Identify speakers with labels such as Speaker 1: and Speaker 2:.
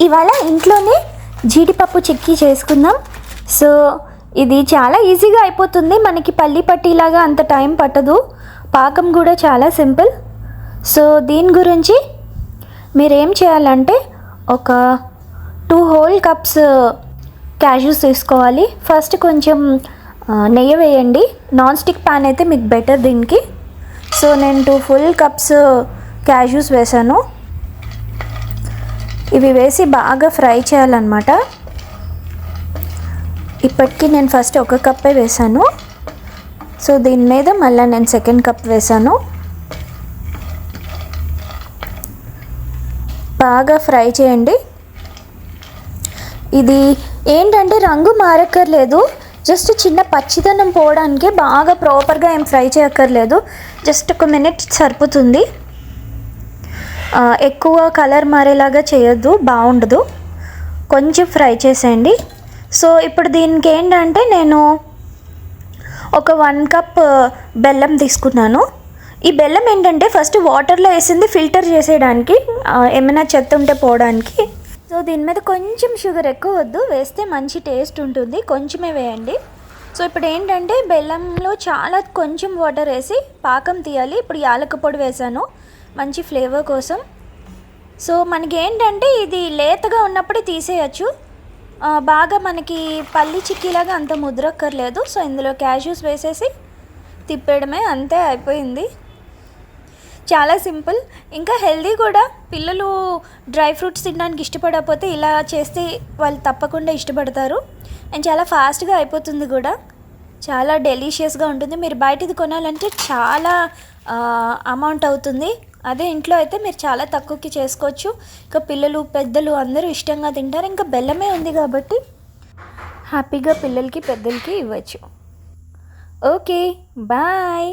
Speaker 1: ఇవాళ ఇంట్లోనే జీడిపప్పు చిక్కీ చేసుకుందాం. సో ఇది చాలా ఈజీగా అయిపోతుంది, మనకి పల్లి పట్టీలాగా అంత టైం పట్టదు, పాకం కూడా చాలా సింపుల్. సో దీని గురించి మీరేం చేయాలంటే ఒక 2 whole cups క్యాష్యూస్ తీసుకోవాలి. ఫస్ట్ కొంచెం నెయ్యి వేయండి, నాన్ స్టిక్ ప్యాన్ అయితే మీకు బెటర్ దీనికి. సో నేను 2 full cups క్యాష్యూస్ వేసాను. ఇవి వేసి బాగా ఫ్రై చేయాలన్నమాట. ఇప్పటికీ నేను ఫస్ట్ 1 కప్పే వేసాను. సో దీని మీద మళ్ళీ నేను 2nd కప్ వేసాను. బాగా ఫ్రై చేయండి. ఇది ఏంటంటే రంగు మారక్కర్లేదు, జస్ట్ చిన్న పచ్చిదనం పోవడానికి, బాగా ప్రాపర్గా ఏం ఫ్రై చేయక్కర్లేదు, జస్ట్ 1 minute సరిపోతుంది. ఎక్కువ కలర్ మారేలాగా చేయొద్దు, బాగుండదు, కొంచెం ఫ్రై చేసేయండి. సో ఇప్పుడు దీనికి ఏంటంటే నేను ఒక 1 cup బెల్లం తీసుకున్నాను. ఈ బెల్లం ఏంటంటే ఫస్ట్ వాటర్లో వేసింది ఫిల్టర్ చేసేయడానికి, ఏమైనా చెత్త ఉంటే పోవడానికి. సో దీని మీద కొంచెం షుగర్ ఎక్కువ వద్దు, వేస్తే మంచి టేస్ట్ ఉంటుంది, కొంచెమే వేయండి. సో ఇప్పుడు ఏంటంటే బెల్లంలో చాలా కొంచెం వాటర్ వేసి పాకం తీయాలి. ఇప్పుడు యాలక పొడి వేసాను మంచి ఫ్లేవర్ కోసం. సో మనకి ఏంటంటే ఇది లేతగా ఉన్నప్పుడే తీసేయచ్చు, బాగా మనకి పల్లి చిక్కీలాగా అంత ముద్రక్కర్లేదు. సో ఇందులో క్యాష్యూస్ వేసేసి తిప్పేయడమే, అంతే, అయిపోయింది. చాలా సింపుల్, ఇంకా హెల్దీ కూడా. పిల్లలు డ్రై ఫ్రూట్స్ తినడానికి ఇష్టపడకపోతే ఇలా చేస్తే వాళ్ళు తప్పకుండా ఇష్టపడతారు. అండ్ చాలా ఫాస్ట్గా అయిపోతుంది కూడా, చాలా డెలీషియస్గా ఉంటుంది. మీరు బయటది కొనాలంటే చాలా అమౌంట్ అవుతుంది, అదే ఇంట్లో అయితే మీరు చాలా తక్కువకి చేసుకోవచ్చు. ఇంకా పిల్లలు పెద్దలు అందరూ ఇష్టంగా తింటారు. ఇంకా బెల్లమే ఉంది కాబట్టి హ్యాపీగా పిల్లలకి పెద్దలకి ఇవ్వచ్చు. Okay, bye.